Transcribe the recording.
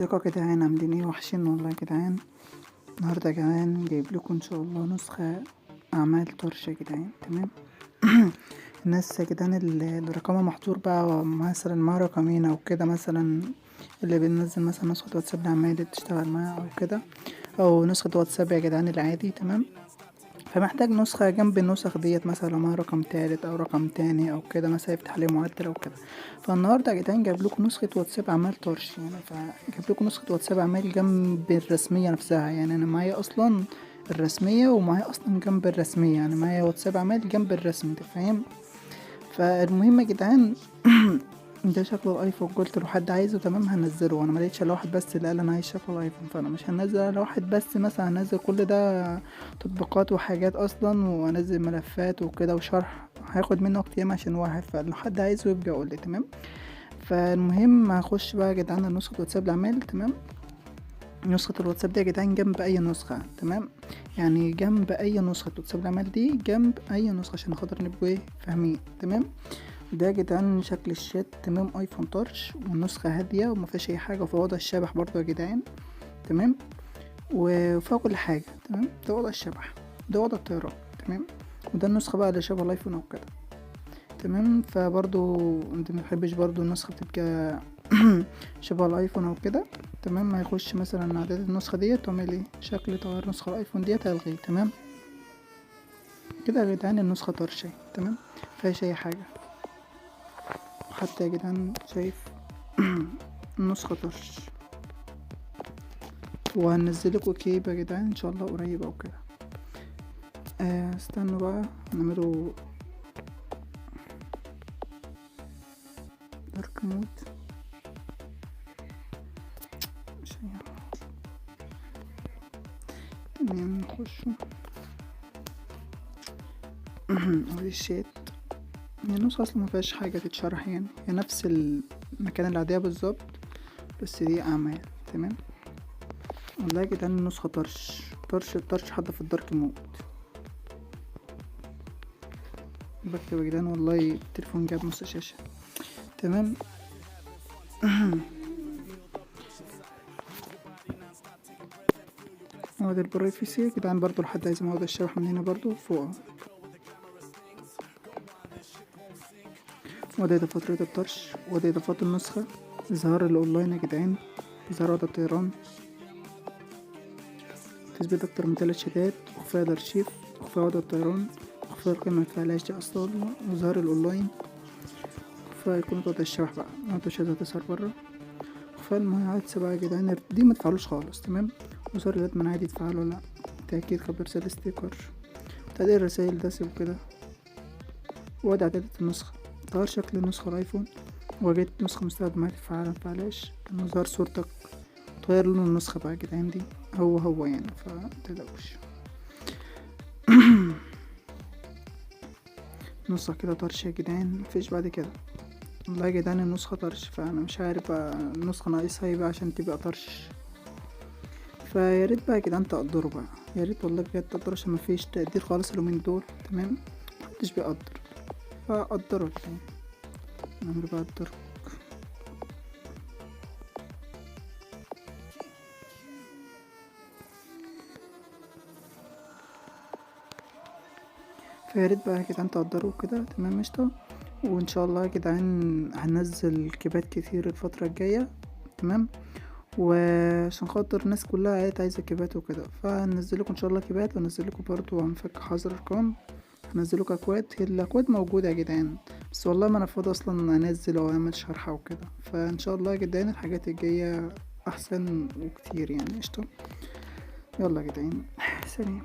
ازيكم يا جدعان؟ عاملين ايه؟ وحشين والله يا جدعان. النهارده يا جدعان جايب لكم ان شاء الله نسخه اعمال طرش يا جدعان. تمام. الناس يا جدعان اللي رقمها محظور بقى، مثلا معاه رقمين او كده، مثلا اللي بينزل مثلا نسخه واتساب لاعمال اللي بتشتغل معاه او كده، او نسخه واتساب يا جدعان العادي. تمام. فمحتاج نسخة جنب النسخ ديت، مثلا لو معاه رقم تالت أو رقم تاني أو كده، مثلا يفتح عليه معدل أو كده. فالنهاردة يا جدعان جايب لكم نسخة واتساب أعمال طرش يعني، فجايب لكم نسخة واتساب أعمال جنب الرسمية نفسها. يعني أنا معايا أصلا الرسمية، ومعايا أصلا جنب الرسمية، يعني معايا واتساب أعمال جنب الرسمي، أنت فاهم؟ فالمهم يا جدعان، ده شكل الايفون. قلت لو حد عايزه تمام هنزله، انا ملقتش الا واحد بس اللي قال انا عايز شكل الايفون، فانا مش هنزل الا واحد بس. مثلا هنزل كل ده تطبيقات وحاجات اصلا، وانزل ملفات وكده وشرح، هياخد منه وقت ياما عشان واحد. فلو حد عايزه يبقى يقول لي. تمام. فالمهم هخش بقى يا جدعان على نسخة واتساب الاعمال. تمام. نسخة الواتساب دي يا جدعان جنب أي نسخة. تمام. يعني جنب أي نسخة واتساب الأعمال دي، جنب أي نسخة، عشان خاطر نبقوا ايه فاهمين. تمام. ده يا جدعان شكل الشات. تمام. ايفون طرش، والنسخة هادية ومفيهاش أي حاجة، وفي وضع الشبح برضو يا جدعان. تمام. وفيها كل حاجة. تمام. ده وضع الشبح، ده وضع الطيران. تمام. وده النسخة بقى اللي شبه الايفون أو كده. تمام. فبرضو انت متحبش برضو النسخة بتبقى شبه الايفون او كده. تمام. هيخش مثلا اعداد النسخة ديت تعمل ايه، شكل تغير نسخة الايفون ديت هيلغيه. تمام. كده يا جدعان النسخة طرشة. تمام. مفيهاش اي حاجة. حتى يا جدعان شايف النسخة طرش. وهنزلكوا كيب يا جدعان ان شاء الله قريب او كده. استنوا بقى نعمله دارك مود. مش تمام. نخشوا ادي الشات. هي النسخة اصلا مفيهاش حاجة تتشرح، يعني هي نفس المكان العادية بالظبط، بس دي اعمال. تمام. والله يا جدعان النسخة طرش طرش طرش، حتى في الدارك مود. بكتب يا جدعان والله التليفون جاب نص شاشة. تمام. مواد البرايفسي يا جدعان برضو، لحد عايز مواد الشبح من هنا برضو فوق. وده إضافات رياض الطرش، وده إضافات النسخة، إظهار الأونلاين يا جدعان، إظهار وضع الطيران، تثبيت أكتر من 3 شتات، إخفاء الأرشيف، إخفاء وضع الطيران، إخفاء القيمة متفعلهاش دي أصلا، وإظهار الأونلاين، إخفاء أيقونة وضع الشبح بقى لو انتوا مش عايزها تظهر برا، إخفاء المحادثة بقى يا جدعان، دي متفعلوش خالص. تمام. وإظهار الريتم عادي يتفعل ولا لأ، تأكيد قبل إرسال ستيكر، تعديل الرسايل داسي وكده، وضع إعدادات النسخة، تغير شكل النسخة الأيفون، واجهة نسخة مستخدمة تفعل متفعلهاش، إظهار صورتك، تغير لون النسخة بقى يا جدعان، دي هو يعني، فمتقلقوش. نسخة كده طرش يا جدعان، مفيش بعد كده. والله يا جدعان النسخة طرش، فأنا مش عارف بقى النسخة ناقصها ايه بقى عشان تبقى طرش. فياريت بقى يا جدعان تقدروا بقى، ياريت والله بجد تقدروا، عشان مفيش تقدير خالص اليومين دول. تمام. محدش بيقدر، فقدروا يا جدعان. نعمل بقى الدرك. فياريت بقى يا جدعان تقدروا كده. تمام قشطة. وان شاء الله يا جدعان هنزل كيبات كتير الفترة الجاية. تمام. وعشان خاطر الناس كلها عايزة كيبات وكده، فهنزلكوا ان شاء الله كيبات، وهنزلكوا برضو هنفك حظر ارقام، هنزلكوا اكواد. هي الاكواد موجودة يا جدعان، بس والله ما انا فاضي اصلا انزل او اعمل شرح وكده. فان شاء الله يا جدعان الحاجات الجاية احسن وكتير يعني. قشطة. يلا يا جدعان. سلام.